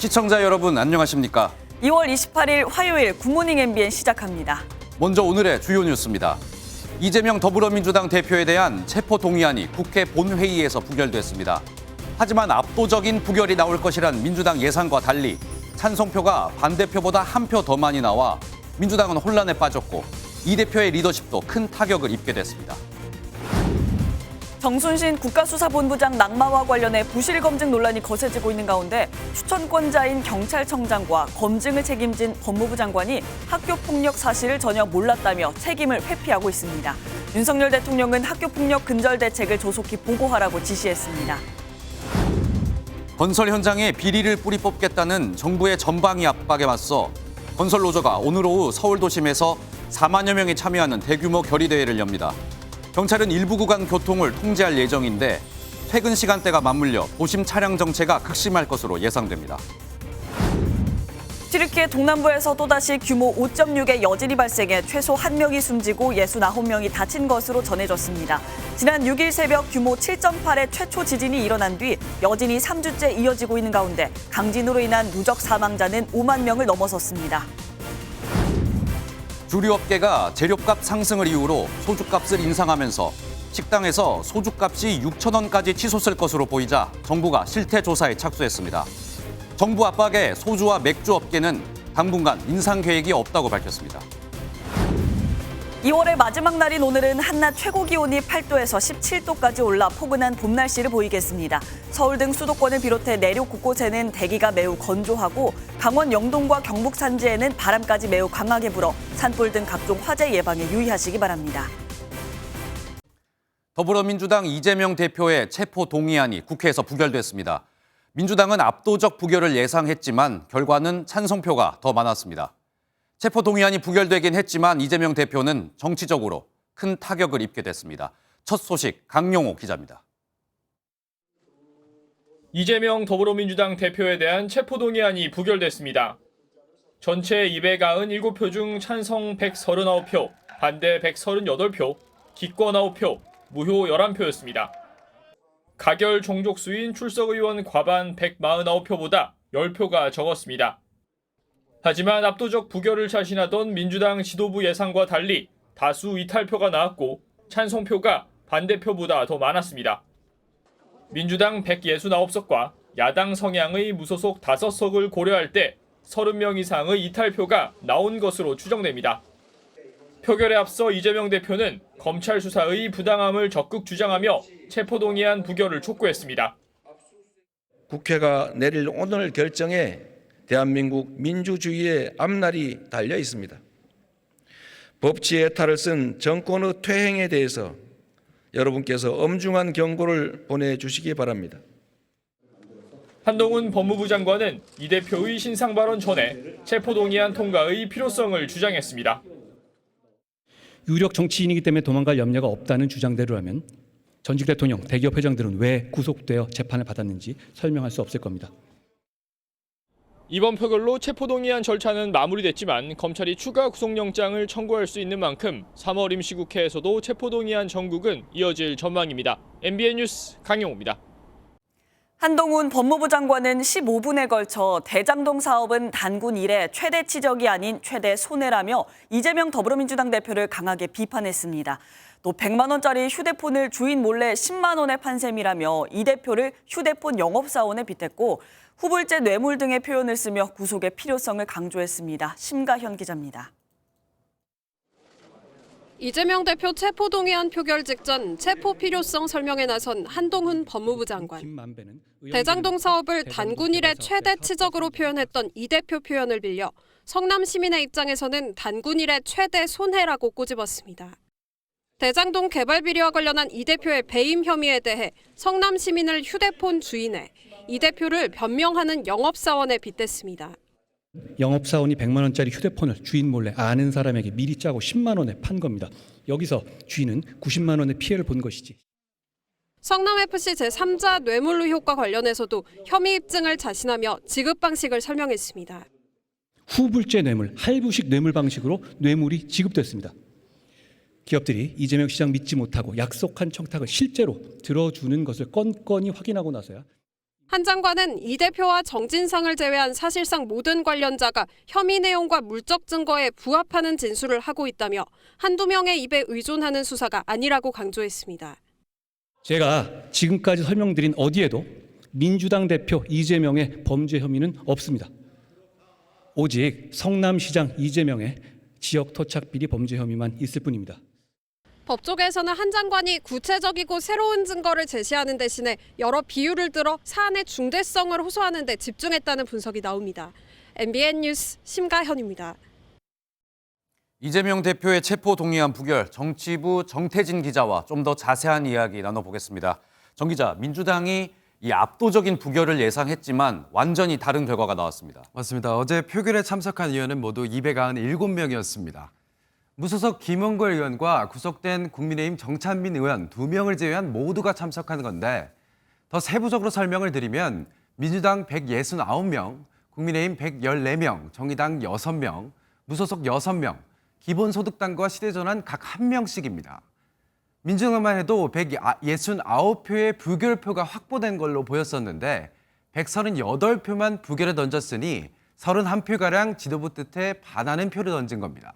시청자 여러분 안녕하십니까? 2월 28일 화요일 굿모닝 MBN 시작합니다. 먼저 오늘의 주요 뉴스입니다. 이재명 더불어민주당 대표에 대한 체포 동의안이 국회 본회의에서 부결됐습니다. 하지만 압도적인 부결이 나올 것이란 민주당 예상과 달리 찬성표가 반대표보다 한 표 더 많이 나와 민주당은 혼란에 빠졌고 이 대표의 리더십도 큰 타격을 입게 됐습니다. 정순신 국가수사본부장 낙마와 관련해 부실 검증 논란이 거세지고 있는 가운데 추천권자인 경찰청장과 검증을 책임진 법무부 장관이 학교폭력 사실을 전혀 몰랐다며 책임을 회피하고 있습니다. 윤석열 대통령은 학교폭력 근절 대책을 조속히 보고하라고 지시했습니다. 건설 현장에 비리를 뿌리 뽑겠다는 정부의 전방위 압박에 맞서 건설 노조가 오늘 오후 서울 도심에서 4만여 명이 참여하는 대규모 결의대회를 엽니다. 경찰은 일부 구간 교통을 통제할 예정인데 퇴근 시간대가 맞물려 도심 차량 정체가 극심할 것으로 예상됩니다. 튀르키예 동남부에서 또다시 규모 5.6의 여진이 발생해 최소 1명이 숨지고 69명이 다친 것으로 전해졌습니다. 지난 6일 새벽 규모 7.8의 최초 지진이 일어난 뒤 여진이 3주째 이어지고 있는 가운데 강진으로 인한 누적 사망자는 5만 명을 넘어섰습니다. 주류업계가 재료값 상승을 이유로 소주값을 인상하면서 식당에서 소주값이 6천 원까지 치솟을 것으로 보이자 정부가 실태 조사에 착수했습니다. 정부 압박에 소주와 맥주 업계는 당분간 인상 계획이 없다고 밝혔습니다. 2월의 마지막 날인 오늘은 한낮 최고 기온이 8도에서 17도까지 올라 포근한 봄 날씨를 보이겠습니다. 서울 등 수도권을 비롯해 내륙 곳곳에는 대기가 매우 건조하고 강원 영동과 경북 산지에는 바람까지 매우 강하게 불어 산불 등 각종 화재 예방에 유의하시기 바랍니다. 더불어민주당 이재명 대표의 체포 동의안이 국회에서 부결됐습니다. 민주당은 압도적 부결을 예상했지만 결과는 찬성표가 더 많았습니다. 체포 동의안이 부결되긴 했지만 이재명 대표는 정치적으로 큰 타격을 입게 됐습니다. 첫 소식 강용호 기자입니다. 이재명 더불어민주당 대표에 대한 체포 동의안이 부결됐습니다. 전체 297표 중 찬성 139표, 반대 138표, 기권 9표, 무효 11표였습니다. 가결 종족수인 출석의원 과반 149표보다 10표가 적었습니다. 하지만 압도적 부결을 자신하던 민주당 지도부 예상과 달리 다수 이탈표가 나왔고 찬성표가 반대표보다 더 많았습니다. 민주당 169석과 야당 성향의 무소속 5석을 고려할 때 30명 이상의 이탈표가 나온 것으로 추정됩니다. 표결에 앞서 이재명 대표는 검찰 수사의 부당함을 적극 주장하며 체포동의안 부결을 촉구했습니다. 국회가 내릴 오늘 결정에 대한민국 민주주의의 앞날이 달려 있습니다. 법치의 탈을 쓴 정권의 퇴행에 대해서 여러분께서 엄중한 경고를 보내주시기 바랍니다. 한동훈 법무부 장관은 이 대표의 신상 발언 전에 체포동의안 통과의 필요성을 주장했습니다. 유력 정치인이기 때문에 도망갈 염려가 없다는 주장대로라면 전직 대통령, 대기업 회장들은 왜 구속되어 재판을 받았는지 설명할 수 없을 겁니다. 이번 표결로 체포동의안 절차는 마무리됐지만 검찰이 추가 구속영장을 청구할 수 있는 만큼 3월 임시국회에서도 체포동의안 전국은 이어질 전망입니다. MBN 뉴스 강용호입니다. 한동훈 법무부 장관은 15분에 걸쳐 대장동 사업은 단군 이래 최대 치적이 아닌 최대 손해라며 이재명 더불어민주당 대표를 강하게 비판했습니다. 또 100만 원짜리 휴대폰을 주인 몰래 10만 원에 판 셈이라며 이 대표를 휴대폰 영업사원에 빗댔고 후불제 뇌물 등의 표현을 쓰며 구속의 필요성을 강조했습니다. 심가현 기자입니다. 이재명 대표 체포동의안 표결 직전 체포 필요성 설명에 나선 한동훈 법무부 장관. 대장동 사업을 단군 이래 최대 치적으로 표현했던 이 대표 표현을 빌려 성남 시민의 입장에서는 단군 이래 최대 손해라고 꼬집었습니다. 대장동 개발 비리와 관련한 이 대표의 배임 혐의에 대해 성남 시민을 휴대폰 주인에, 이 대표를 변명하는 영업사원에 빗댔습니다. 영업사원이 100만 원짜리 휴대폰을 주인 몰래 아는 사람에게 미리 짜고 10만 원에 판 겁니다. 여기서 주인은 90만 원의 피해를 본 것이지. 성남FC 제3자 뇌물 의혹과 관련해서도 혐의 입증을 자신하며 지급 방식을 설명했습니다. 후불제 뇌물, 할부식 뇌물 방식으로 뇌물이 지급됐습니다. 기업들이 이재명 시장 믿지 못하고 약속한 청탁을 실제로 들어주는 것을 건건히 확인하고 나서야 한 장관은 이 대표와 정진상을 제외한 사실상 모든 관련자가 혐의 내용과 물적 증거에 부합하는 진술을 하고 있다며 한두 명의 입에 의존하는 수사가 아니라고 강조했습니다. 제가 지금까지 설명드린 어디에도 민주당 대표 이재명의 범죄 혐의는 없습니다. 오직 성남시장 이재명의 지역 토착 비리 범죄 혐의만 있을 뿐입니다. 법조계에서는 한 장관이 구체적이고 새로운 증거를 제시하는 대신에 여러 비유를 들어 사안의 중대성을 호소하는 데 집중했다는 분석이 나옵니다. MBN 뉴스 심가현입니다. 이재명 대표의 체포 동의안 부결, 정치부 정태진 기자와 좀 더 자세한 이야기 나눠보겠습니다. 정 기자, 민주당이 이 압도적인 부결을 예상했지만 완전히 다른 결과가 나왔습니다. 맞습니다. 어제 표결에 참석한 의원은 모두 297명이었습니다. 무소속 김원걸 의원과 구속된 국민의힘 정찬민 의원 2명을 제외한 모두가 참석한 건데 더 세부적으로 설명을 드리면 민주당 169명, 국민의힘 114명, 정의당 6명, 무소속 6명, 기본소득당과 시대전환 각 1명씩입니다. 민주당만 해도 169표의 부결표가 확보된 걸로 보였었는데 138표만 부결에 던졌으니 31표가량 지도부 뜻에 반하는 표를 던진 겁니다.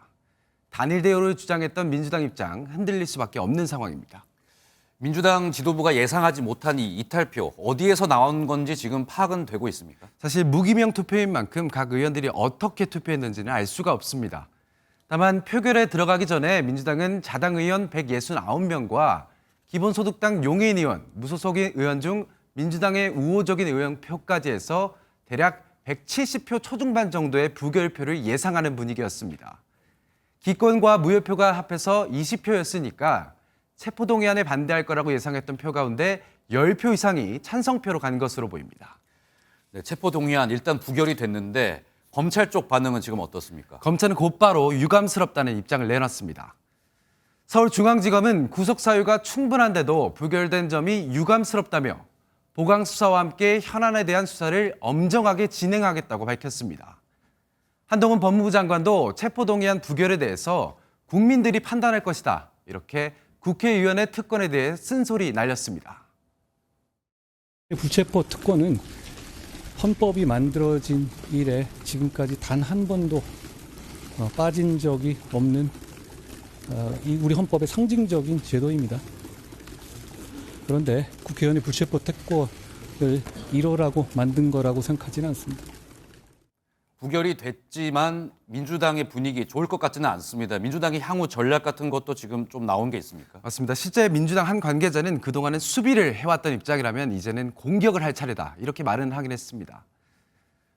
단일 대우를 주장했던 민주당 입장 흔들릴 수밖에 없는 상황입니다. 민주당 지도부가 예상하지 못한 이 이탈표, 어디에서 나온 건지 지금 파악은 되고 있습니까? 사실 무기명 투표인 만큼 각 의원들이 어떻게 투표했는지는 알 수가 없습니다. 다만 표결에 들어가기 전에 민주당은 자당 의원 169명과 기본소득당 용해인 의원, 무소속 의원 중 민주당의 우호적인 의원표까지 해서 대략 170표 초중반 정도의 부결표를 예상하는 분위기였습니다. 기권과 무효표가 합해서 20표였으니까 체포동의안에 반대할 거라고 예상했던 표 가운데 10표 이상이 찬성표로 간 것으로 보입니다. 네, 체포 동의안 일단 부결이 됐는데 검찰 쪽 반응은 지금 어떻습니까? 검찰은 곧바로 유감스럽다는 입장을 내놨습니다. 서울중앙지검은 구속 사유가 충분한데도 부결된 점이 유감스럽다며 보강 수사와 함께 현안에 대한 수사를 엄정하게 진행하겠다고 밝혔습니다. 한동훈 법무부 장관도 체포동의안 부결에 대해서 국민들이 판단할 것이다. 이렇게 국회의원의 특권에 대해 쓴소리 날렸습니다. 불체포 특권은 헌법이 만들어진 이래 지금까지 단 한 번도 빠진 적이 없는 우리 헌법의 상징적인 제도입니다. 그런데 국회의원의 불체포 특권을 이러라고 만든 거라고 생각하지는 않습니다. 부결이 됐지만 민주당의 분위기 좋을 것 같지는 않습니다. 민주당의 향후 전략 같은 것도 지금 좀 나온 게 있습니까? 맞습니다. 실제 민주당 한 관계자는 그동안은 수비를 해왔던 입장이라면 이제는 공격을 할 차례다. 이렇게 말은 하긴 했습니다.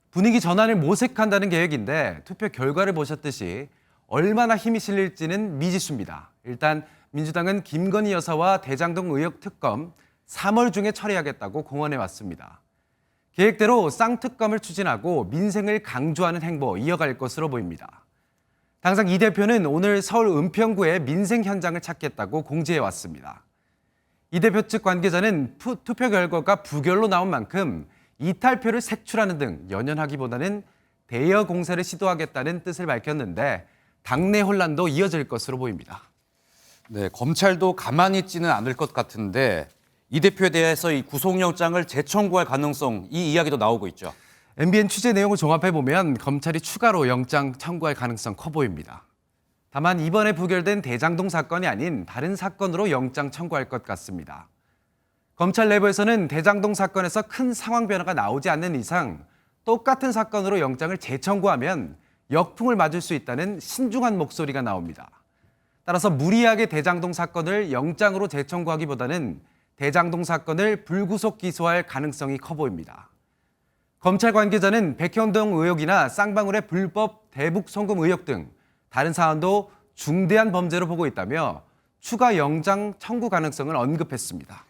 분위기 전환을 모색한다는 계획인데 투표 결과를 보셨듯이 얼마나 힘이 실릴지는 미지수입니다. 일단 민주당은 김건희 여사와 대장동 의혹 특검 3월 중에 처리하겠다고 공언해 왔습니다. 계획대로 쌍특검을 추진하고 민생을 강조하는 행보 이어갈 것으로 보입니다. 당장 이 대표는 오늘 서울 은평구의 민생 현장을 찾겠다고 공지해 왔습니다. 이 대표 측 관계자는 투표 결과가 부결로 나온 만큼 이탈표를 색출하는 등 연연하기보다는 대여 공세를 시도하겠다는 뜻을 밝혔는데 당내 혼란도 이어질 것으로 보입니다. 네, 검찰도 가만히 있지는 않을 것 같은데 이 대표에 대해서 이 구속영장을 재청구할 가능성, 이 이야기도 나오고 있죠. MBN 취재 내용을 종합해보면 검찰이 추가로 영장 청구할 가능성 커 보입니다. 다만 이번에 부결된 대장동 사건이 아닌 다른 사건으로 영장 청구할 것 같습니다. 검찰 내부에서는 대장동 사건에서 큰 상황 변화가 나오지 않는 이상 똑같은 사건으로 영장을 재청구하면 역풍을 맞을 수 있다는 신중한 목소리가 나옵니다. 따라서 무리하게 대장동 사건을 영장으로 재청구하기보다는 대장동 사건을 불구속 기소할 가능성이 커 보입니다. 검찰 관계자는 백현동 의혹이나 쌍방울의 불법 대북 송금 의혹 등 다른 사안도 중대한 범죄로 보고 있다며 추가 영장 청구 가능성을 언급했습니다.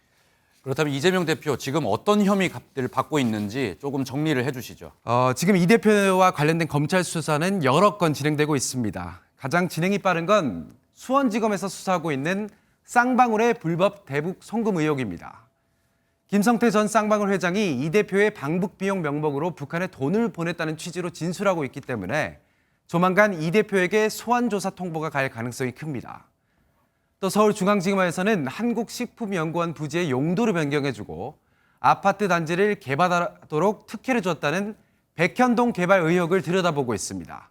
그렇다면 이재명 대표 지금 어떤 혐의를 받고 있는지 조금 정리를 해주시죠. 지금 이 대표와 관련된 검찰 수사는 여러 건 진행되고 있습니다. 가장 진행이 빠른 건 수원지검에서 수사하고 있는 쌍방울의 불법 대북 송금 의혹입니다. 김성태 전 쌍방울 회장이 이 대표의 방북 비용 명목으로 북한에 돈을 보냈다는 취지로 진술하고 있기 때문에 조만간 이 대표에게 소환 조사 통보가 갈 가능성이 큽니다. 또 서울중앙지검에서는 한국식품연구원 부지의 용도를 변경해주고 아파트 단지를 개발하도록 특혜를 줬다는 백현동 개발 의혹을 들여다보고 있습니다.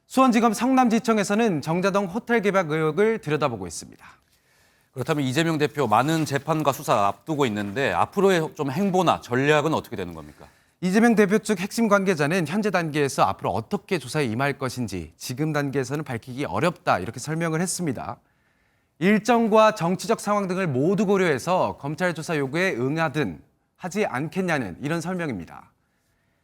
수원지검 성남지청에서는 정자동 호텔 개발 의혹을 들여다보고 있습니다. 그렇다면 이재명 대표 많은 재판과 수사 앞두고 있는데 앞으로의 좀 행보나 전략은 어떻게 되는 겁니까? 이재명 대표 측 핵심 관계자는 현재 단계에서 앞으로 어떻게 조사에 임할 것인지 지금 단계에서는 밝히기 어렵다 이렇게 설명을 했습니다. 일정과 정치적 상황 등을 모두 고려해서 검찰 조사 요구에 응하든 하지 않겠냐는 이런 설명입니다.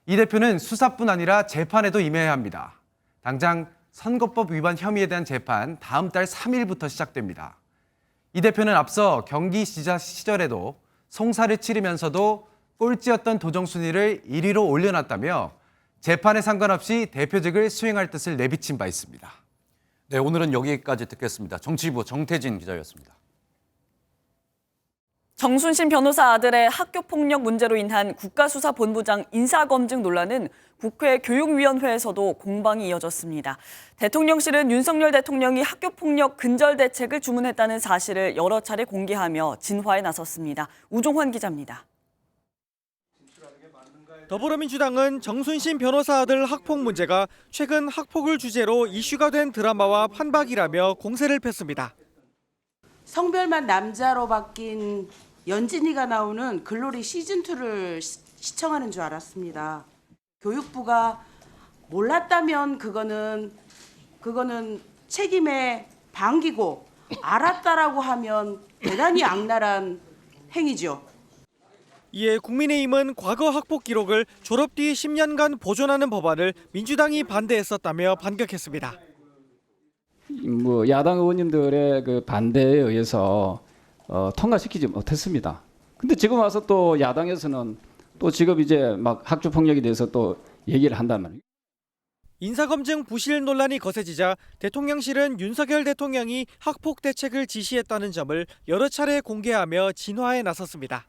이 대표는 수사뿐 아니라 재판에도 임해야 합니다. 당장 선거법 위반 혐의에 대한 재판 다음 달 3일부터 시작됩니다. 이 대표는 앞서 경기지사 시절에도 송사를 치르면서도 꼴찌였던 도정 순위를 1위로 올려놨다며 재판에 상관없이 대표직을 수행할 뜻을 내비친 바 있습니다. 네, 오늘은 여기까지 듣겠습니다. 정치부 정태진 기자였습니다. 정순신 변호사 아들의 학교폭력 문제로 인한 국가수사본부장 인사검증 논란은 국회 교육위원회에서도 공방이 이어졌습니다. 대통령실은 윤석열 대통령이 학교폭력 근절 대책을 주문했다는 사실을 여러 차례 공개하며 진화에 나섰습니다. 우종환 기자입니다. 더불어민주당은 정순신 변호사 아들 학폭 문제가 최근 학폭을 주제로 이슈가 된 드라마와 판박이라며 공세를 폈습니다. 성별만 남자로 바뀐 연진이가 나오는 글로리 시즌2를 시청하는 줄 알았습니다. 교육부가 몰랐다면 그거는 책임의 방기고 알았다라고 하면 대단히 악랄한 행위죠. 이에 국민의힘은 과거 학폭 기록을 졸업 뒤 10년간 보존하는 법안을 민주당이 반대했었다며 반격했습니다. 야당 의원님들의 그 반대에 의해서 통과시키지 못했습니다. 근데 지금 와서 또 야당에서는 또 지금 이제 막 학교 폭력에 대해서 또 얘기를 한단 말이에요. 인사검증 부실 논란이 거세지자 대통령실은 윤석열 대통령이 학폭 대책을 지시했다는 점을 여러 차례 공개하며 진화에 나섰습니다.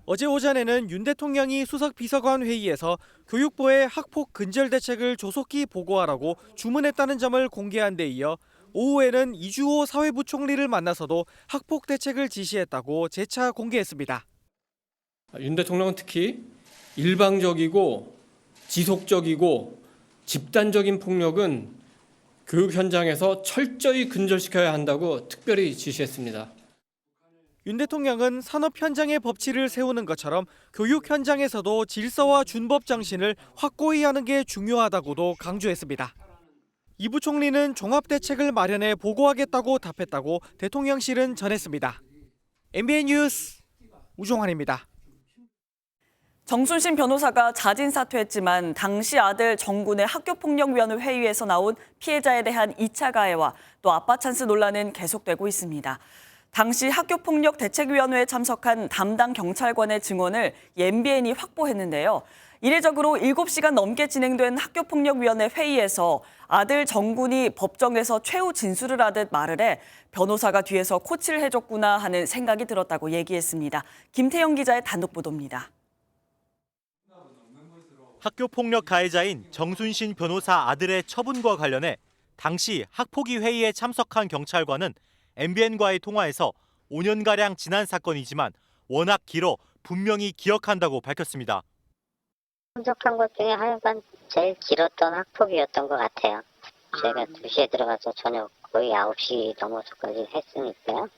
어제 오전에는 윤 대통령이 수석 비서관 회의에서 교육부에 학폭 근절 대책을 조속히 보고하라고 주문했다는 점을 공개한 데 이어 오후에는 이주호 사회부총리를 만나서도 학폭 대책을 지시했다고 재차 공개했습니다. 윤 대통령은 특히 일방적이고 지속적이고 집단적인 폭력은 교육 현장에서 철저히 근절시켜야 한다고 특별히 지시했습니다. 윤 대통령은 산업 현장의 법치를 세우는 것처럼 교육 현장에서도 질서와 준법 정신을 확고히 하는 게 중요하다고도 강조했습니다. 이 부총리는 종합대책을 마련해 보고하겠다고 답했다고 대통령실은 전했습니다. MBN 뉴스 우종환입니다. 정순신 변호사가 자진 사퇴했지만 당시 아들 정군의 학교폭력위원회 회의에서 나온 피해자에 대한 2차 가해와 또 아빠 찬스 논란은 계속되고 있습니다. 당시 학교폭력대책위원회에 참석한 담당 경찰관의 증언을 MBN이 확보했는데요. 이례적으로 7시간 넘게 진행된 학교폭력위원회 회의에서 아들 정군이 법정에서 최후 진술을 하듯 말을 해 변호사가 뒤에서 코치를 해줬구나 하는 생각이 들었다고 얘기했습니다. 김태영 기자의 단독 보도입니다. 학교폭력 가해자인 정순신 변호사 아들의 처분과 관련해 당시 학폭위 회의에 참석한 경찰관은 MBN과의 통화에서 5년가량 지난 사건이지만 워낙 길어 분명히 기억한다고 밝혔습니다. 참석한 것 중에 하여간 제일 길었던 학폭이었던 것 같아요. 제가 2시에 들어가서 저녁 거의 9시 넘어서까지 했으니까요.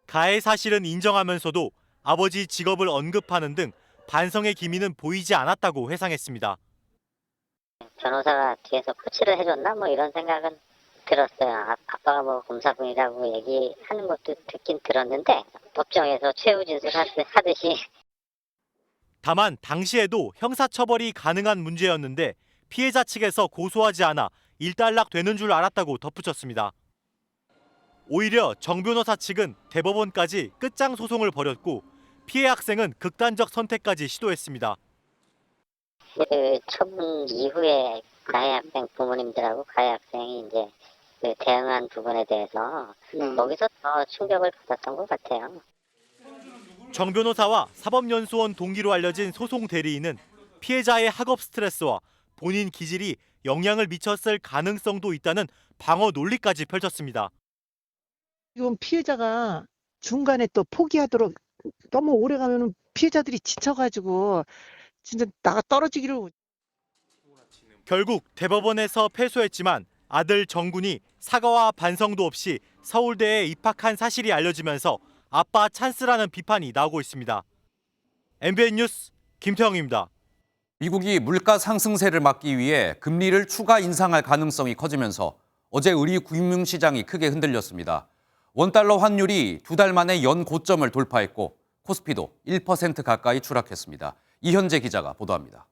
가해 사실은 인정하면서도 아버지 직업을 언급하는 등 반성의 기미는 보이지 않았다고 회상했습니다. 변호사가 뒤에서 코치를 해줬나 뭐 이런 생각은 들었어요. 아빠가 뭐 검사분이라고 얘기하는 것도 듣긴 들었는데 법정에서 최후 진술 하듯이. 다만 당시에도 형사처벌이 가능한 문제였는데 피해자 측에서 고소하지 않아 일단락되는 줄 알았다고 덧붙였습니다. 오히려 정 변호사 측은 대법원까지 끝장 소송을 벌였고 피해 학생은 극단적 선택까지 시도했습니다. 그 처분 이후에 가해 학생 부모님들하고 가해 학생이 이제 그 대응한 부분에 대해서 거기서 더 충격을 받았던 것 같아요. 정 변호사와 사법연수원 동기로 알려진 소송 대리인은 피해자의 학업 스트레스와 본인 기질이 영향을 미쳤을 가능성도 있다는 방어 논리까지 펼쳤습니다. 지금 피해자가 중간에 또 포기하도록 너무 오래 가면은 피해자들이 지쳐가지고 진짜 나가 떨어지기로. 결국 대법원에서 패소했지만 아들 정군이 사과와 반성도 없이 서울대에 입학한 사실이 알려지면서 아빠 찬스라는 비판이 나오고 있습니다. MBN 뉴스 김태형입니다. 미국이 물가 상승세를 막기 위해 금리를 추가 인상할 가능성이 커지면서 어제 우리 금융시장이 크게 흔들렸습니다. 원달러 환율이 2달 만에 연 고점을 돌파했고 코스피도 1% 가까이 추락했습니다. 이현재 기자가 보도합니다.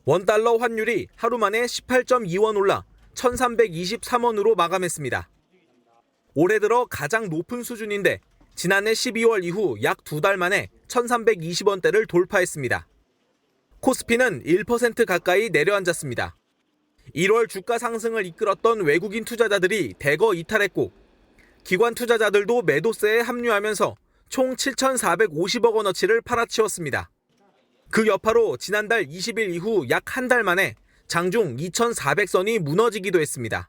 원달러 환율이 하루 만에 18.2원 올라 1,323원으로 마감했습니다. 올해 들어 가장 높은 수준인데 지난해 12월 이후 약 2달 만에 1,320원대를 돌파했습니다. 코스피는 1% 가까이 내려앉았습니다. 1월 주가 상승을 이끌었던 외국인 투자자들이 대거 이탈했고 기관 투자자들도 매도세에 합류하면서 총 7,450억 원어치를 팔아치웠습니다. 그 여파로 지난달 20일 이후 약 한 달 만에 장중 2,400선이 무너지기도 했습니다.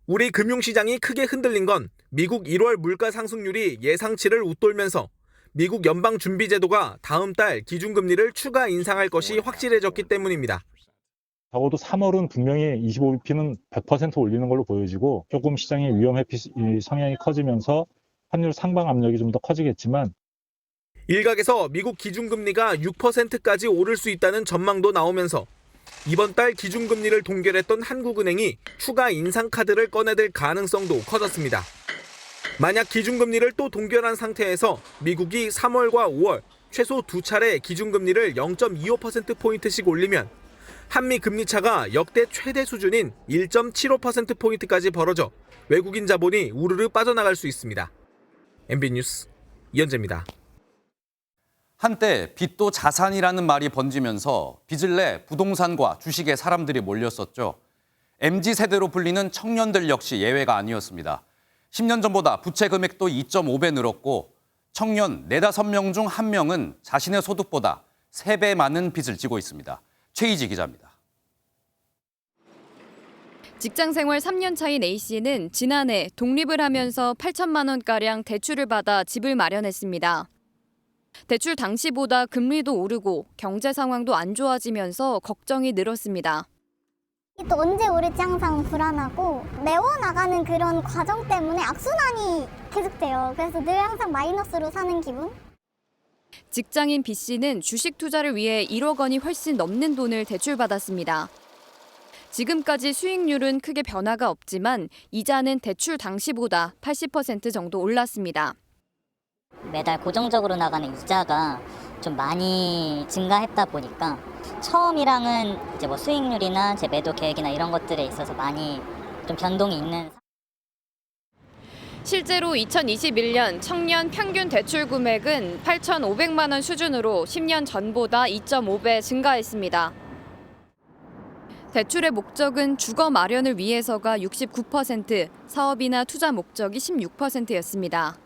우리 금융시장이 크게 흔들린 건 미국 1월 물가 상승률이 예상치를 웃돌면서 미국 연방준비제도가 다음 달 기준금리를 추가 인상할 것이 확실해졌기 때문입니다. 적어도 3월은 분명히 25bp는 100% 올리는 걸로 보여지고 조금 시장의 위험 회피 성향이 커지면서 환율 상방 압력이 좀 더 커지겠지만 일각에서 미국 기준금리가 6%까지 오를 수 있다는 전망도 나오면서 이번 달 기준금리를 동결했던 한국은행이 추가 인상 카드를 꺼내들 가능성도 커졌습니다. 만약 기준금리를 또 동결한 상태에서 미국이 3월과 5월 최소 2차례 기준금리를 0.25%포인트씩 올리면 한미 금리 차가 역대 최대 수준인 1.75%포인트까지 벌어져 외국인 자본이 우르르 빠져나갈 수 있습니다. MB 뉴스 이현재입니다. 한때 빚도 자산이라는 말이 번지면서 빚을 내 부동산과 주식에 사람들이 몰렸었죠. MZ세대로 불리는 청년들 역시 예외가 아니었습니다. 10년 전보다 부채 금액도 2.5배 늘었고 청년 4, 5명 중 1명은 자신의 소득보다 3배 많은 빚을 지고 있습니다. 최희지 기자입니다. 직장 생활 3년 차인 A씨는 지난해 독립을 하면서 8천만 원가량 대출을 받아 집을 마련했습니다. 대출 당시보다 금리도 오르고 경제 상황도 안 좋아지면서 걱정이 늘었습니다. 또 언제 오를지 항상 불안하고 메워나가는 그런 과정 때문에 악순환이 계속돼요. 그래서 늘 항상 마이너스로 사는 기분? 직장인 B씨는 주식 투자를 위해 1억 원이 훨씬 넘는 돈을 대출받았습니다. 지금까지 수익률은 크게 변화가 없지만 이자는 대출 당시보다 80% 정도 올랐습니다. 매달 고정적으로 나가는 이자가 좀 많이 증가했다 보니까 처음이랑은 이제 뭐 수익률이나 제 매도 계획이나 이런 것들에 있어서 많이 좀 변동이 있는. 실제로 2021년 청년 평균 대출 금액은 8,500만 원 수준으로 10년 전보다 2.5배 증가했습니다. 대출의 목적은 주거 마련을 위해서가 69%, 사업이나 투자 목적이 16%였습니다.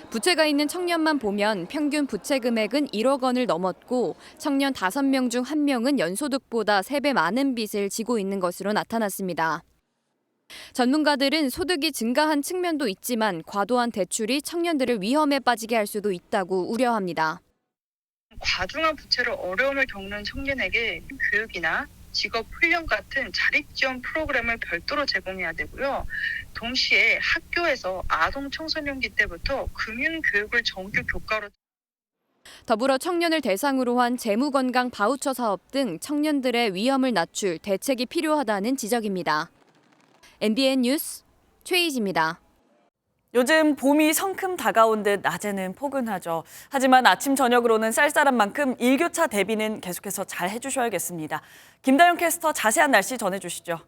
부채가 있는 청년만 보면 평균 부채 금액은 1억 원을 넘었고 청년 5명 중 1명은 연소득보다 3배 많은 빚을 지고 있는 것으로 나타났습니다. 전문가들은 소득이 증가한 측면도 있지만 과도한 대출이 청년들을 위험에 빠지게 할 수도 있다고 우려합니다. 과중한 부채로 어려움을 겪는 청년에게 교육이나 직업 훈련 같은 자립 지원 프로그램을 별도로 제공해야 되고요. 동시에 학교에서 아동 청소년기 때부터 금융 교육을 정규 교과로. 더불어 청년을 대상으로 한 재무건강 바우처 사업 등 청년들의 위험을 낮출 대책이 필요하다는 지적입니다. MBN 뉴스 최희지입니다. 요즘 봄이 성큼 다가온 듯 낮에는 포근하죠. 하지만 아침 저녁으로는 쌀쌀한 만큼 일교차 대비는 계속해서 잘 해주셔야겠습니다. 김다영 캐스터 자세한 날씨 전해주시죠.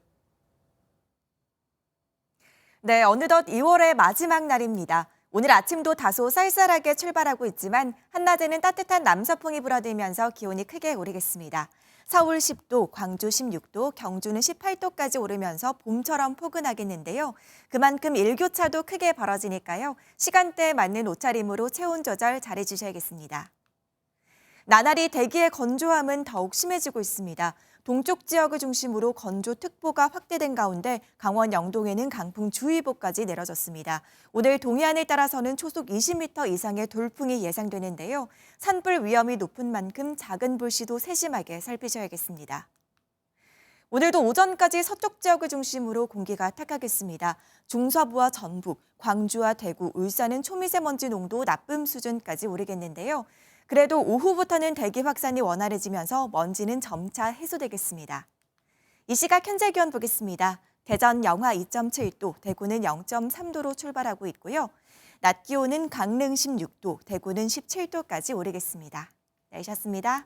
네, 어느덧 2월의 마지막 날입니다. 오늘 아침도 다소 쌀쌀하게 출발하고 있지만 한낮에는 따뜻한 남서풍이 불어들면서 기온이 크게 오르겠습니다. 서울 10도, 광주 16도, 경주는 18도까지 오르면서 봄처럼 포근하겠는데요. 그만큼 일교차도 크게 벌어지니까요. 시간대에 맞는 옷차림으로 체온 조절 잘해주셔야겠습니다. 나날이 대기의 건조함은 더욱 심해지고 있습니다. 동쪽 지역을 중심으로 건조특보가 확대된 가운데 강원 영동에는 강풍주의보까지 내려졌습니다. 오늘 동해안에 따라서는 초속 20m 이상의 돌풍이 예상되는데요. 산불 위험이 높은 만큼 작은 불씨도 세심하게 살피셔야겠습니다. 오늘도 오전까지 서쪽 지역을 중심으로 공기가 탁하겠습니다. 중서부와 전북, 광주와 대구, 울산은 초미세먼지 농도 나쁨 수준까지 오르겠는데요. 그래도 오후부터는 대기 확산이 원활해지면서 먼지는 점차 해소되겠습니다. 이 시각 현재 기온 보겠습니다. 대전 영하 2.7도, 대구는 0.3도로 출발하고 있고요. 낮 기온은 강릉 16도, 대구는 17도까지 오르겠습니다. 날씨였습니다.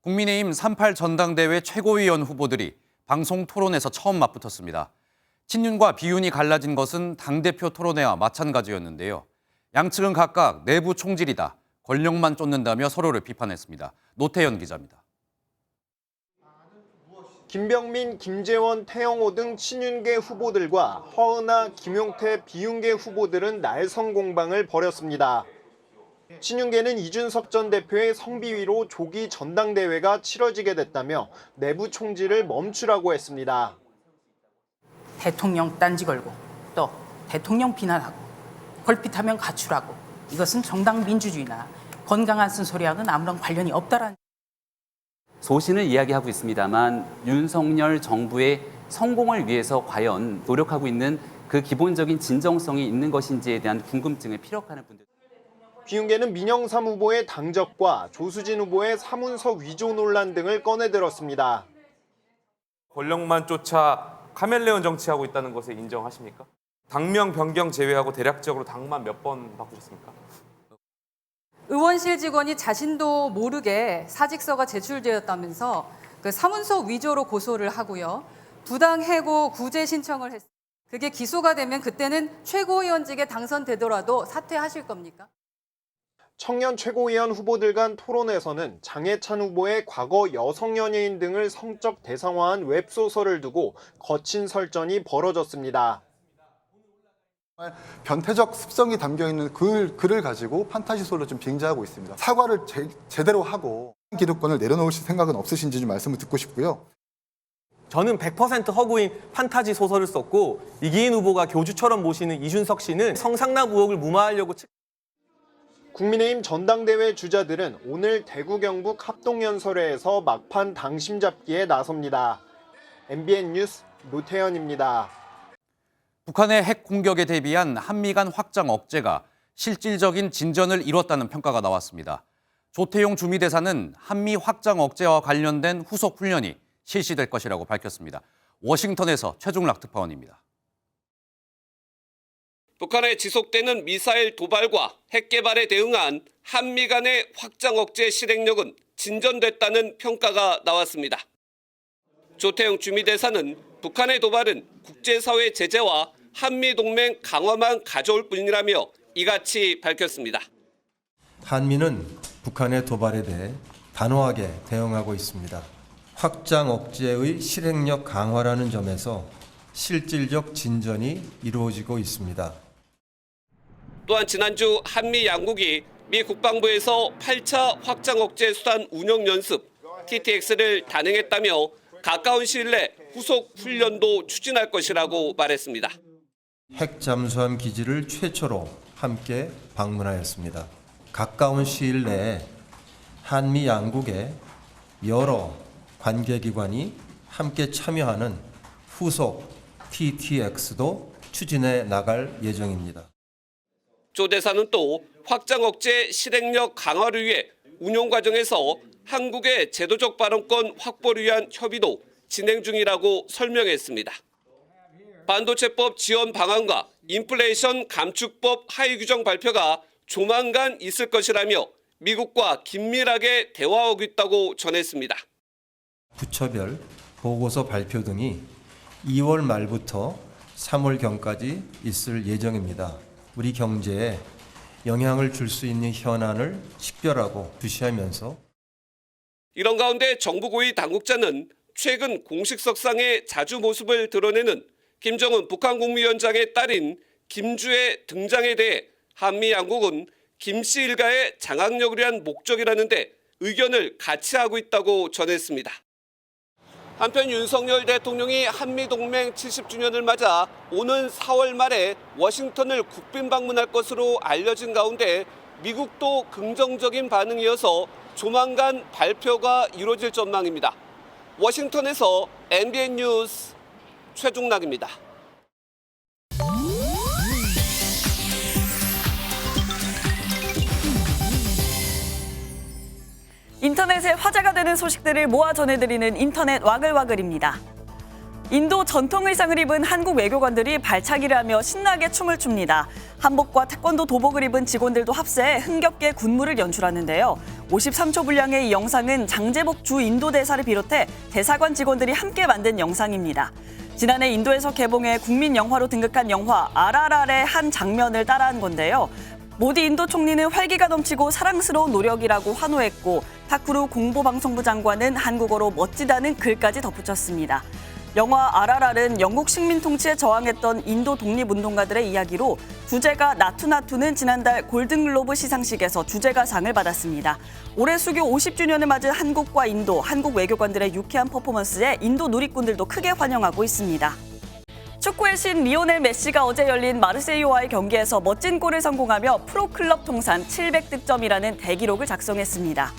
국민의힘 38 전당대회 최고위원 후보들이 방송 토론에서 처음 맞붙었습니다. 친윤과 비윤이 갈라진 것은 당대표 토론회와 마찬가지였는데요. 양측은 각각 내부 총질이다, 권력만 쫓는다며 서로를 비판했습니다. 노태현 기자입니다. 김병민, 김재원, 태영호 등 친윤계 후보들과 허은하, 김용태, 비윤계 후보들은 날선 공방을 벌였습니다. 친윤계는 이준석 전 대표의 성비위로 조기 전당대회가 치러지게 됐다며 내부 총질을 멈추라고 했습니다. 대통령 딴지 걸고 또 대통령 비난하고 걸핏하면 가출하고 이것은 정당 민주주의나 건강한 쓴소리와는 아무런 관련이 없다라는. 소신을 이야기하고 있습니다만 윤석열 정부의 성공을 위해서 과연 노력하고 있는 그 기본적인 진정성이 있는 것인지에 대한 궁금증을 피력하는 분들. 비윤계는 민영삼 후보의 당적과 조수진 후보의 사문서 위조 논란 등을 꺼내들었습니다. 권력만 쫓아 카멜레온 정치하고 있다는 것에 인정하십니까? 당명 변경 제외하고 대략적으로 당만 몇 번 바꾸셨습니까? 의원실 직원이 자신도 모르게 사직서가 제출되었다면서 그 사문서 위조로 고소를 하고요. 부당 해고 구제 신청을 했습니다. 그게 기소가 되면 그때는 최고위원직에 당선되더라도 사퇴하실 겁니까? 청년 최고위원 후보들 간 토론에서는 장해찬 후보의 과거 여성 연예인 등을 성적 대상화한 웹소설을 두고 거친 설전이 벌어졌습니다. 변태적 습성이 담겨있는 글을 가지고 판타지소설로 좀 빙자하고 있습니다. 사과를 제대로 하고 기득권을 내려놓으실 생각은 없으신지 좀 말씀을 듣고 싶고요. 저는 100% 허구인 판타지 소설을 썼고 이기인 후보가 교주처럼 모시는 이준석 씨는 성상납 의혹을 무마하려고. 국민의힘 전당대회 주자들은 오늘 대구 경북 합동연설회에서 막판 당심 잡기에 나섭니다. MBN 뉴스 노태현입니다. 북한의 핵 공격에 대비한 한미 간 확장 억제가 실질적인 진전을 이뤘다는 평가가 나왔습니다. 조태용 주미대사는 한미 확장 억제와 관련된 후속 훈련이 실시될 것이라고 밝혔습니다. 워싱턴에서 최중락 특파원입니다. 북한의 지속되는 미사일 도발과 핵 개발에 대응한 한미 간의 확장 억제 실행력은 진전됐다는 평가가 나왔습니다. 조태용 주미대사는 북한의 도발은 국제사회 제재와 한미 동맹 강화만 가져올 뿐이라며 이같이 밝혔습니다. 한미는 북한의 도발에 대해 단호하게 대응하고 있습니다. 확장 억제의 실행력 강화라는 점에서 실질적 진전이 이루어지고 있습니다. 또한 지난주 한미 양국이 미 국방부에서 8차 확장 억제 수단 운영 연습 TTX를 단행했다며 가까운 시일 내 후속 훈련도 추진할 것이라고 말했습니다. 핵 잠수함 기지를 최초로 함께 방문하였습니다. 가까운 시일 내에 한미 양국의 여러 관계기관이 함께 참여하는 후속 TTX도 추진해 나갈 예정입니다. 조 대사는 또 확장 억제 실행력 강화를 위해 운용 과정에서 한국의 제도적 발언권 확보를 위한 협의도 진행 중이라고 설명했습니다. 반도체법 지원 방안과 인플레이션 감축법 하위 규정 발표가 조만간 있을 것이라며 미국과 긴밀하게 대화하고 있다고 전했습니다. 부처별 보고서 발표 등이 2월 말부터 3월경까지 있을 예정입니다. 우리 경제에 영향을 줄 수 있는 현안을 식별하고 주시하면서 이런 가운데 정부 고위 당국자는 최근 공식석상의 자주 모습을 드러내는 김정은 북한 국무위원장의 딸인 김주의 등장에 대해 한미 양국은 김 씨 일가의 장악력을 위한 목적이라는데 의견을 같이 하고 있다고 전했습니다. 한편 윤석열 대통령이 한미동맹 70주년을 맞아 오는 4월 말에 워싱턴을 국빈 방문할 것으로 알려진 가운데 미국도 긍정적인 반응이어서 조만간 발표가 이루어질 전망입니다. 워싱턴에서 MBN 뉴스 최중락입니다. 인터넷에 화제가 되는 소식들을 모아 전해드리는 인터넷 와글와글입니다. 인도 전통 의상을 입은 한국 외교관들이 발차기를 하며 신나게 춤을 춥니다. 한복과 태권도 도복을 입은 직원들도 합세해 흥겹게 군무를 연출하는데요. 53초 분량의 이 영상은 장제복 주 인도 대사를 비롯해 대사관 직원들이 함께 만든 영상입니다. 지난해 인도에서 개봉해 국민 영화로 등극한 영화 RRR의 한 장면을 따라한 건데요. 모디 인도 총리는 활기가 넘치고 사랑스러운 노력이라고 환호했고 ठाकुर 공보방송부 장관은 한국어로 멋지다는 글까지 덧붙였습니다. 영화 RRR은 영국 식민 통치에 저항했던 인도 독립운동가들의 이야기로 주제가 나투나투는 지난달 골든글로브 시상식에서 주제가상을 받았습니다. 올해 수교 50주년을 맞은 한국과 인도, 한국 외교관들의 유쾌한 퍼포먼스에 인도 누리꾼들도 크게 환영하고 있습니다. 축구의 신 리오넬 메시가 어제 열린 마르세유와의 경기에서 멋진 골을 성공하며 프로클럽 통산 700득점이라는 대기록을 작성했습니다.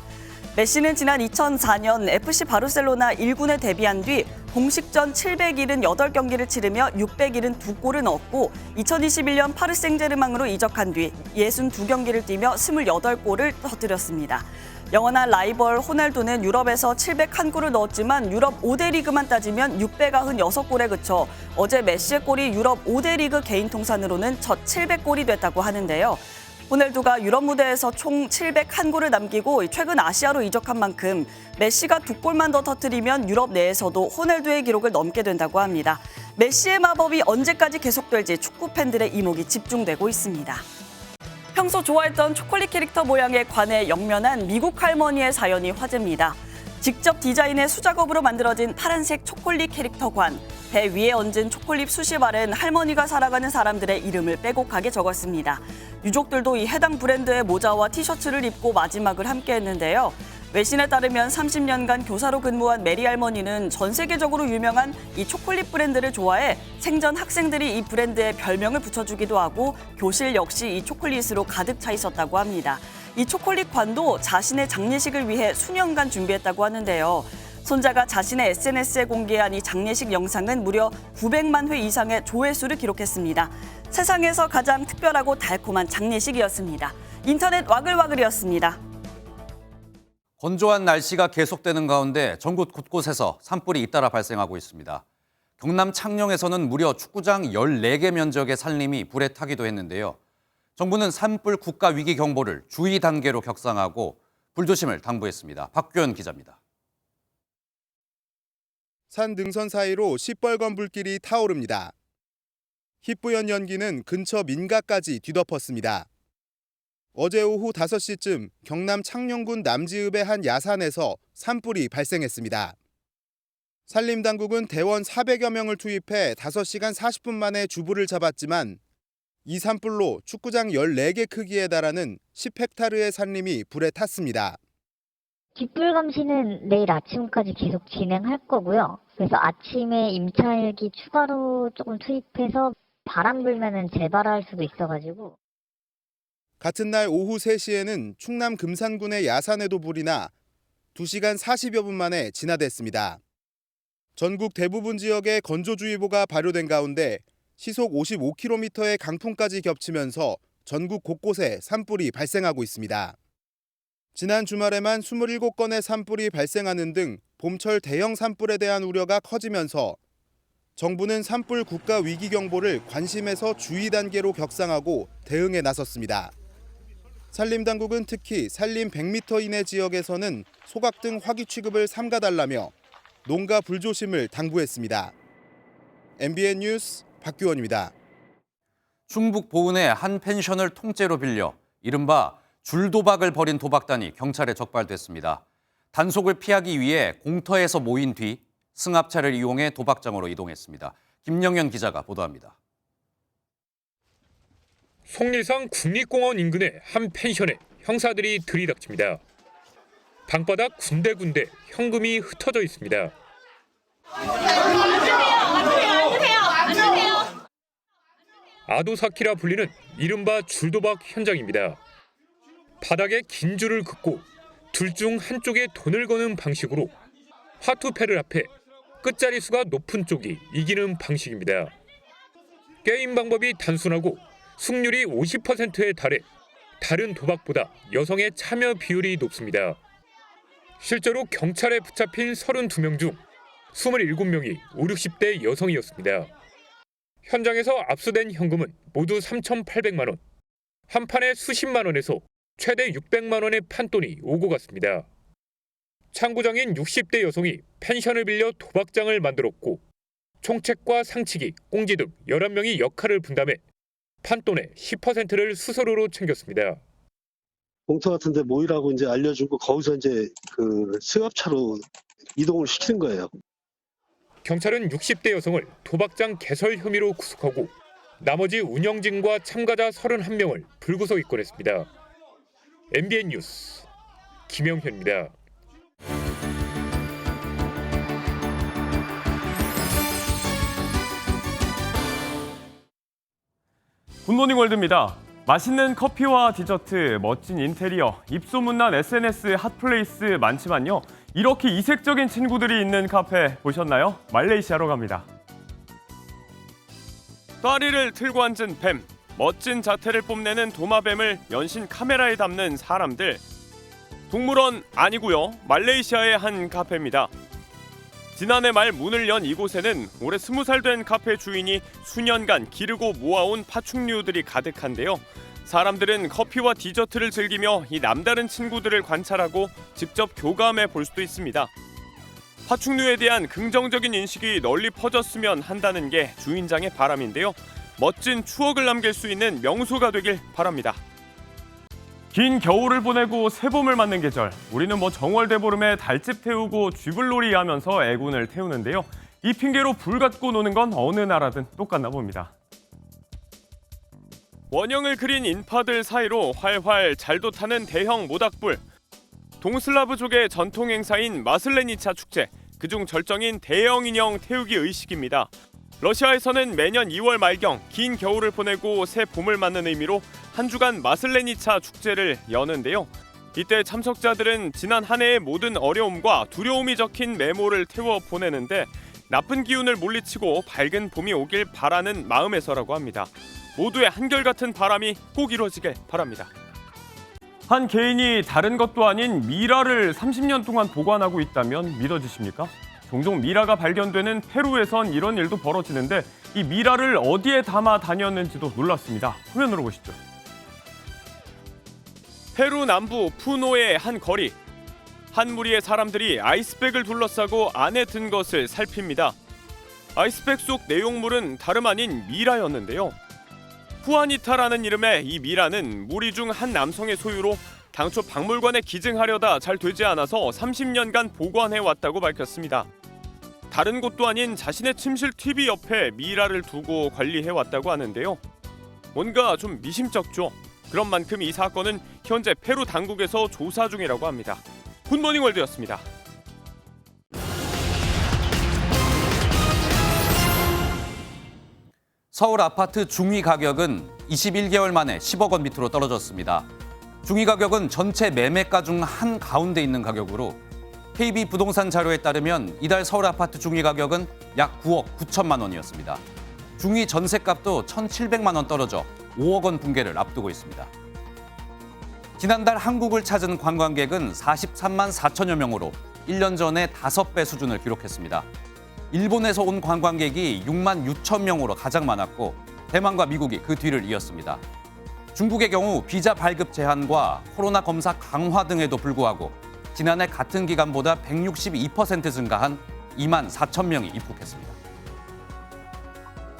메시는 지난 2004년 FC 바르셀로나 1군에 데뷔한 뒤 공식전 778경기를 치르며 672골을 넣었고 2021년 파리 생제르맹으로 이적한 뒤 62경기를 뛰며 28골을 터뜨렸습니다. 영원한 라이벌 호날두는 유럽에서 701골을 넣었지만 유럽 5대 리그만 따지면 696골에 그쳐 어제 메시의 골이 유럽 5대 리그 개인 통산으로는 첫 700골이 됐다고 하는데요. 호날두가 유럽 무대에서 총 701골을 남기고 최근 아시아로 이적한 만큼 메시가 2골만 더 터뜨리면 유럽 내에서도 호날두의 기록을 넘게 된다고 합니다. 메시의 마법이 언제까지 계속될지 축구 팬들의 이목이 집중되고 있습니다. 평소 좋아했던 초콜릿 캐릭터 모양에 관해 영면한 미국 할머니의 사연이 화제입니다. 직접 디자인의 수작업으로 만들어진 파란색 초콜릿 캐릭터 관. 배 위에 얹은 초콜릿 수십 알은 할머니가 살아가는 사람들의 이름을 빼곡하게 적었습니다. 유족들도 이 해당 브랜드의 모자와 티셔츠를 입고 마지막을 함께했는데요. 외신에 따르면 30년간 교사로 근무한 메리 할머니는 전 세계적으로 유명한 이 초콜릿 브랜드를 좋아해 생전 학생들이 이 브랜드에 별명을 붙여주기도 하고 교실 역시 이 초콜릿으로 가득 차 있었다고 합니다. 이 초콜릿 관도 자신의 장례식을 위해 수년간 준비했다고 하는데요. 손자가 자신의 SNS에 공개한 이 장례식 영상은 무려 900만 회 이상의 조회수를 기록했습니다. 세상에서 가장 특별하고 달콤한 장례식이었습니다. 인터넷 와글와글이었습니다. 건조한 날씨가 계속되는 가운데 전국 곳곳에서 산불이 잇따라 발생하고 있습니다. 경남 창녕에서는 무려 축구장 14개 면적의 산림이 불에 타기도 했는데요. 정부는 산불 국가 위기 경보를 주의 단계로 격상하고 불조심을 당부했습니다. 박규현 기자입니다. 산 등선 사이로 시뻘건 불길이 타오릅니다. 희뿌연 연기는 근처 민가까지 뒤덮었습니다. 어제 오후 5시쯤 경남 창녕군 남지읍의 한 야산에서 산불이 발생했습니다. 산림당국은 대원 400여 명을 투입해 5시간 40분 만에 주불을 잡았지만 이 산불로 축구장 14개 크기에 달하는 10헥타르의 산림이 불에 탔습니다. 뒷불 감시는 내일 아침까지 계속 진행할 거고요. 그래서 아침에 임차헬기 추가로 조금 투입해서 바람 불면은 재발할 수도 있어가지고. 같은 날 오후 3시에는 충남 금산군의 야산에도 불이 나 2시간 40여 분 만에 진화됐습니다. 전국 대부분 지역에 건조주의보가 발효된 가운데 시속 55km의 강풍까지 겹치면서 전국 곳곳에 산불이 발생하고 있습니다. 지난 주말에만 27건의 산불이 발생하는 등 봄철 대형 산불에 대한 우려가 커지면서 정부는 산불 국가 위기 경보를 관심에서 주의 단계로 격상하고 대응에 나섰습니다. 산림당국은 특히 산림 100m 이내 지역에서는 소각 등 화기 취급을 삼가달라며 농가 불조심을 당부했습니다. MBN 뉴스 박규원입니다. 충북 보은의 한 펜션을 통째로 빌려 이른바 줄도박을 벌인 도박단이 경찰에 적발됐습니다. 단속을 피하기 위해 공터에서 모인 뒤 승합차를 이용해 도박장으로 이동했습니다. 김영현 기자가 보도합니다. 속리산 국립공원 인근의 한 펜션에 형사들이 들이닥칩니다. 방바닥 군데군데 현금이 흩어져 있습니다. 아도사키라 불리는 이른바 줄도박 현장입니다. 바닥에 긴 줄을 긋고 둘 중 한쪽에 돈을 거는 방식으로 화투패를 합해 끝자리 수가 높은 쪽이 이기는 방식입니다. 게임 방법이 단순하고 승률이 50%에 달해 다른 도박보다 여성의 참여 비율이 높습니다. 실제로 경찰에 붙잡힌 32명 중 27명이 5, 60대 여성이었습니다. 현장에서 압수된 현금은 모두 3,800만 원. 한 판에 수십만 원에서 최대 600만 원의 판돈이 오고 갔습니다. 창구장인 60대 여성이 펜션을 빌려 도박장을 만들었고 총책과 상치기, 꽁지 등 11명이 역할을 분담해 판돈의 10%를 수수료로 챙겼습니다. 공터 같은 데 모이라고 이제 알려주고 거기서 이제 그 승합차로 이동을 시키는 거예요. 경찰은 60대 여성을 도박장 개설 혐의로 구속하고 나머지 운영진과 참가자 31명을 불구속 입건했습니다. MBN 뉴스 김영현입니다. 굿모닝 월드입니다. 맛있는 커피와 디저트, 멋진 인테리어, 입소문난 SNS 핫플레이스 많지만요. 이렇게 이색적인 친구들이 있는 카페 보셨나요? 말레이시아로 갑니다. 따리를 틀고 앉은 뱀, 멋진 자태를 뽐내는 도마뱀을 연신 카메라에 담는 사람들. 동물원 아니고요. 말레이시아의 한 카페입니다. 지난해 말 문을 연 이곳에는 올해 20살 된 카페 주인이 수년간 기르고 모아온 파충류들이 가득한데요. 사람들은 커피와 디저트를 즐기며 이 남다른 친구들을 관찰하고 직접 교감해 볼 수도 있습니다. 파충류에 대한 긍정적인 인식이 널리 퍼졌으면 한다는 게 주인장의 바람인데요. 멋진 추억을 남길 수 있는 명소가 되길 바랍니다. 긴 겨울을 보내고 새봄을 맞는 계절. 우리는 정월대보름에 달집 태우고 쥐불놀이 하면서 애군을 태우는데요. 이 핑계로 불 갖고 노는 건 어느 나라든 똑같나 봅니다. 원형을 그린 인파들 사이로 활활 잘도 타는 대형 모닥불. 동슬라브족의 전통 행사인 마슬레니차 축제. 그중 절정인 대형 인형 태우기 의식입니다. 러시아에서는 매년 2월 말경 긴 겨울을 보내고 새 봄을 맞는 의미로 한 주간 마슬레니차 축제를 여는데요. 이때 참석자들은 지난 한 해의 모든 어려움과 두려움이 적힌 메모를 태워 보내는데 나쁜 기운을 물리치고 밝은 봄이 오길 바라는 마음에서라고 합니다. 모두의 한결같은 바람이 꼭 이루어지길 바랍니다. 한 개인이 다른 것도 아닌 미라를 30년 동안 보관하고 있다면 믿어지십니까? 종종 미라가 발견되는 페루에선 이런 일도 벌어지는데 이 미라를 어디에 담아 다녔는지도 놀랐습니다. 화면으로 보시죠. 페루 남부 푸노의 한 거리. 한 무리의 사람들이 아이스백을 둘러싸고 안에 든 것을 살핍니다. 아이스백 속 내용물은 다름 아닌 미라였는데요. 후아니타라는 이름의 이 미라는 무리 중 한 남성의 소유로 당초 박물관에 기증하려다 잘 되지 않아서 30년간 보관해왔다고 밝혔습니다. 다른 곳도 아닌 자신의 침실 TV 옆에 미라를 두고 관리해왔다고 하는데요. 뭔가 좀 미심쩍죠. 그런 만큼 이 사건은 현재 페루 당국에서 조사 중이라고 합니다. 굿모닝 월드였습니다. 서울 아파트 중위 가격은 21개월 만에 10억 원 밑으로 떨어졌습니다. 중위 가격은 전체 매매가 중 한 가운데 있는 가격으로 KB 부동산 자료에 따르면 이달 서울 아파트 중위 가격은 약 9억 9천만 원이었습니다. 중위 전셋값도 1,700만 원 떨어져 5억 원 붕괴를 앞두고 있습니다. 지난달 한국을 찾은 관광객은 43만 4천여 명으로 1년 전에 5배 수준을 기록했습니다. 일본에서 온 관광객이 6만 6천 명으로 가장 많았고 대만과 미국이 그 뒤를 이었습니다. 중국의 경우 비자 발급 제한과 코로나 검사 강화 등에도 불구하고 지난해 같은 기간보다 162% 증가한 2만 4천 명이 입국했습니다.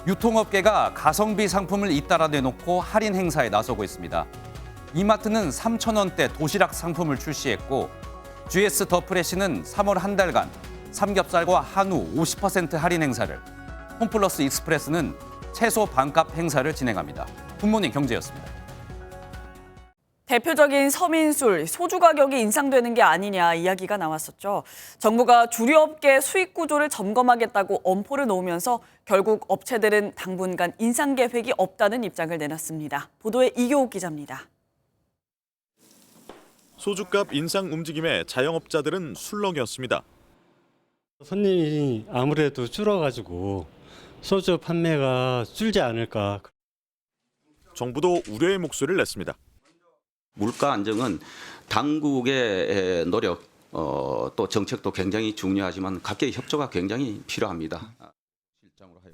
유통업계가 가성비 상품을 잇따라 내놓고 할인 행사에 나서고 있습니다. 이마트는 3,000원대 도시락 상품을 출시했고 GS 더 프레시는 3월 한 달간 삼겹살과 한우 50% 할인 행사를, 홈플러스 익스프레스는 채소 반값 행사를 진행합니다. 굿모닝 경제였습니다. 대표적인 서민술, 소주 가격이 인상되는 게 아니냐 이야기가 나왔었죠. 정부가 주류업계 수익 구조를 점검하겠다고 엄포를 놓으면서 결국 업체들은 당분간 인상 계획이 없다는 입장을 내놨습니다. 보도에 이교욱 기자입니다. 소주값 인상 움직임에 자영업자들은 술렁이었습니다. 손님이 아무래도 줄어가지고 소주 판매가 줄지 않을까. 정부도 우려의 목소리를 냈습니다. 물가 안정은 당국의 노력, 또 정책도 굉장히 중요하지만 각계의 협조가 굉장히 필요합니다.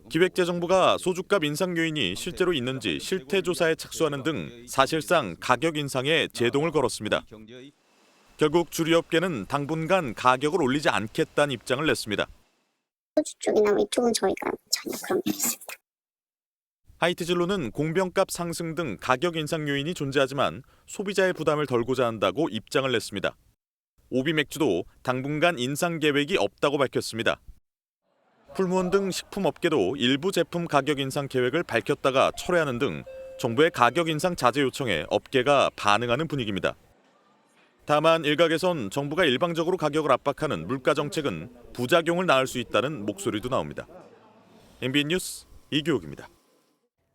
기획재정부가 소주값 인상 요인이 실제로 있는지 실태 조사에 착수하는 등 사실상 가격 인상에 제동을 걸었습니다. 결국 주류업계는 당분간 가격을 올리지 않겠다는 입장을 냈습니다. 소주 쪽이나 이쪽은 저희가 전혀 그런 게 있습니다. 하이트진로는 공병값 상승 등 가격 인상 요인이 존재하지만 소비자의 부담을 덜고자 한다고 입장을 냈습니다. 오비맥주도 당분간 인상 계획이 없다고 밝혔습니다. 풀무원 등 식품업계도 일부 제품 가격 인상 계획을 밝혔다가 철회하는 등 정부의 가격 인상 자제 요청에 업계가 반응하는 분위기입니다. 다만 일각에선 정부가 일방적으로 가격을 압박하는 물가 정책은 부작용을 낳을 수 있다는 목소리도 나옵니다. MBN 뉴스 이교욱입니다.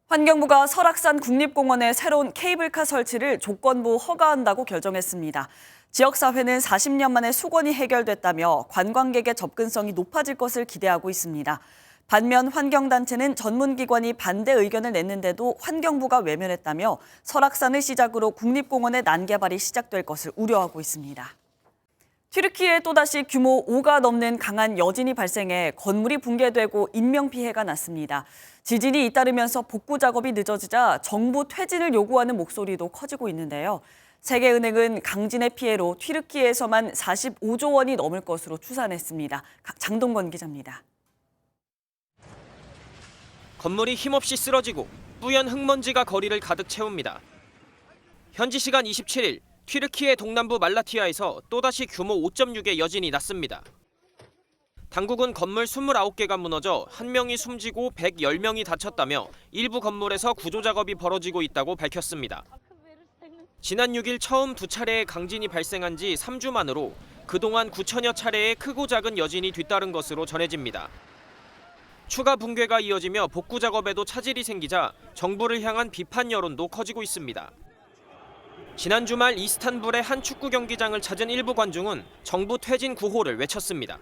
환경부가 설악산 국립공원에 새로운 케이블카 설치를 조건부 허가한다고 결정했습니다. 지역사회는 40년 만에 수건이 해결됐다며 관광객의 접근성이 높아질 것을 기대하고 있습니다. 반면 환경단체는 전문기관이 반대 의견을 냈는데도 환경부가 외면했다며 설악산을 시작으로 국립공원의 난개발이 시작될 것을 우려하고 있습니다. 튀르키예에 또다시 규모 5가 넘는 강한 여진이 발생해 건물이 붕괴되고 인명피해가 났습니다. 지진이 잇따르면서 복구 작업이 늦어지자 정부 퇴진을 요구하는 목소리도 커지고 있는데요. 세계은행은 강진의 피해로 튀르키예에서만 45조 원이 넘을 것으로 추산했습니다. 장동건 기자입니다. 건물이 힘없이 쓰러지고 뿌연 흙먼지가 거리를 가득 채웁니다. 현지 시간 27일 튀르키예 동남부 말라티아에서 또다시 규모 5.6의 여진이 났습니다. 당국은 건물 29개가 무너져 1명이 숨지고 110명이 다쳤다며 일부 건물에서 구조 작업이 벌어지고 있다고 밝혔습니다. 지난 6일 처음 2차례의 강진이 발생한 지 3주 만으로 그동안 9천여 차례의 크고 작은 여진이 뒤따른 것으로 전해집니다. 추가 붕괴가 이어지며 복구 작업에도 차질이 생기자 정부를 향한 비판 여론도 커지고 있습니다. 지난 주말 이스탄불의 한 축구 경기장을 찾은 일부 관중은 정부 퇴진 구호를 외쳤습니다.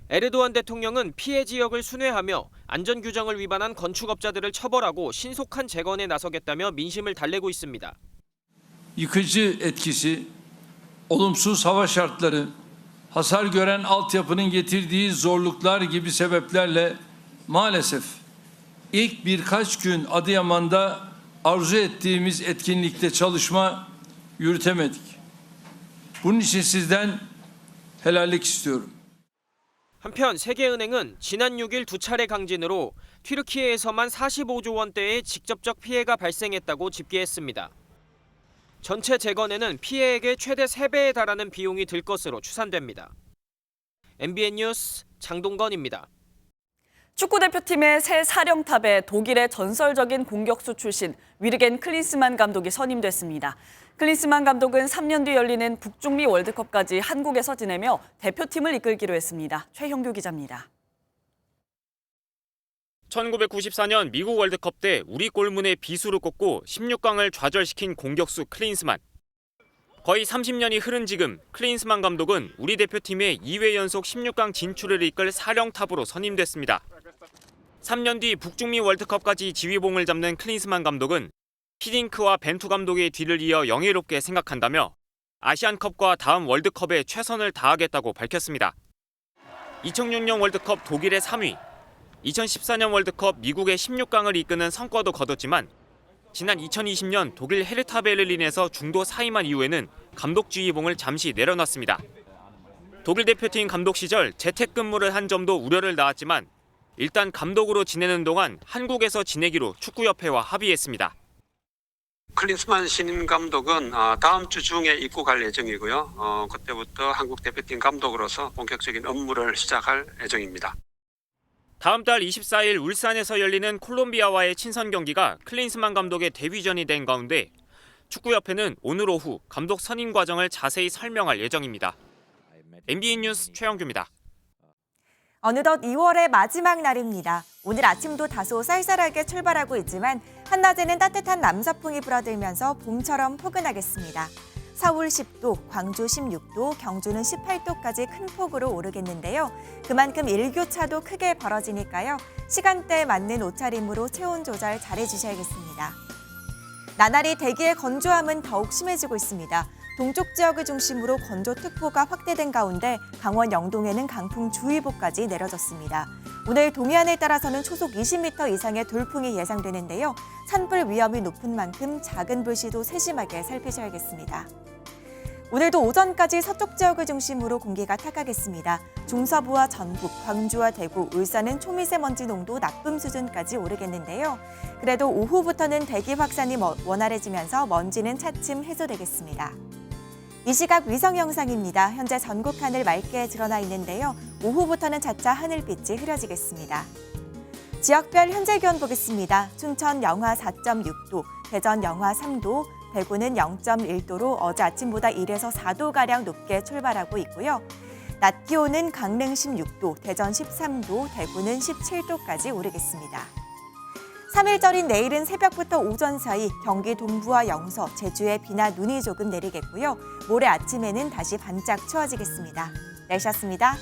에르도안 대통령은 피해 지역을 순회하며 안전 규정을 위반한 건축업자들을 처벌하고 신속한 재건에 나서겠다며 민심을 달래고 있습니다. Yıkıcı etkisi, olumsuz hava şartları, hasar gören altyapının getirdiği zorluklar gibi sebeplerle maalesef ilk birkaç gün Adıyaman'da arzu ettiğimiz etkinlikte çalışma yürütemedik. Bunun için sizden helallik istiyorum. 한편 세계은행은 지난 6일 2차례 강진으로 튀르키예에서만 45조 원대의 직접적 피해가 발생했다고 집계했습니다. 전체 재건에는 피해액의 최대 3배에 달하는 비용이 들 것으로 추산됩니다. MBN 뉴스 장동건입니다. 축구대표팀의 새 사령탑에 독일의 전설적인 공격수 출신 위르겐 클린스만 감독이 선임됐습니다. 클린스만 감독은 3년 뒤 열리는 북중미 월드컵까지 한국에서 지내며 대표팀을 이끌기로 했습니다. 최형규 기자입니다. 1994년 미국 월드컵 때 우리 골문의 비수로 꼽고 16강을 좌절시킨 공격수 클린스만. 거의 30년이 흐른 지금 클린스만 감독은 우리 대표팀의 2회 연속 16강 진출을 이끌 사령탑으로 선임됐습니다. 3년 뒤 북중미 월드컵까지 지휘봉을 잡는 클린스만 감독은 히딩크와 벤투 감독의 뒤를 이어 영예롭게 생각한다며 아시안컵과 다음 월드컵에 최선을 다하겠다고 밝혔습니다. 2006년 월드컵 독일의 3위, 2014년 월드컵 미국의 16강을 이끄는 성과도 거뒀지만 지난 2020년 독일 헤르타 베를린에서 중도 사임한 이후에는 감독 지휘봉을 잠시 내려놨습니다. 독일 대표팀 감독 시절 재택근무를 한 점도 우려를 낳았지만 일단 감독으로 지내는 동안 한국에서 지내기로 축구협회와 합의했습니다. 클린스만 신임 감독은 다음 주 중에 입국할 예정이고요. 그때부터 한국 대표팀 감독으로서 본격적인 업무를 시작할 예정입니다. 다음 달 24일 울산에서 열리는 콜롬비아와의 친선 경기가 클린스만 감독의 데뷔전이 된 가운데 축구협회는 오늘 오후 감독 선임 과정을 자세히 설명할 예정입니다. MBN 뉴스 최영규입니다. 어느덧 2월의 마지막 날입니다. 오늘 아침도 다소 쌀쌀하게 출발하고 있지만 한낮에는 따뜻한 남서풍이 불어들면서 봄처럼 포근하겠습니다. 서울 10도, 광주 16도, 경주는 18도까지 큰 폭으로 오르겠는데요. 그만큼 일교차도 크게 벌어지니까요. 시간대에 맞는 옷차림으로 체온 조절 잘해주셔야겠습니다. 나날이 대기의 건조함은 더욱 심해지고 있습니다. 동쪽 지역을 중심으로 건조특보가 확대된 가운데 강원 영동에는 강풍주의보까지 내려졌습니다. 오늘 동해안에 따라서는 초속 20m 이상의 돌풍이 예상되는데요. 산불 위험이 높은 만큼 작은 불씨도 세심하게 살피셔야겠습니다. 오늘도 오전까지 서쪽 지역을 중심으로 공기가 탁하겠습니다. 중서부와 전북, 광주와 대구, 울산은 초미세먼지 농도 나쁨 수준까지 오르겠는데요. 그래도 오후부터는 대기 확산이 원활해지면서 먼지는 차츰 해소되겠습니다. 이 시각 위성 영상입니다. 현재 전국 하늘 맑게 드러나 있는데요. 오후부터는 차차 하늘빛이 흐려지겠습니다. 지역별 현재 기온 보겠습니다. 춘천 영하 4.6도, 대전 영하 3도, 대구는 0.1도로 어제 아침보다 1에서 4도가량 높게 출발하고 있고요. 낮 기온은 강릉 16도, 대전 13도, 대구는 17도까지 오르겠습니다. 3일절인 내일은 새벽부터 오전 사이 경기 동부와 영서, 제주에 비나 눈이 조금 내리겠고요. 모레 아침에는 다시 반짝 추워지겠습니다. 날씨였습니다.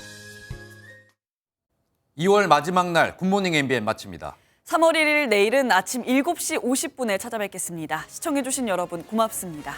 2월 마지막 날 굿모닝 MBN 마칩니다. 3월 1일 내일은 아침 7시 50분에 찾아뵙겠습니다. 시청해주신 여러분 고맙습니다.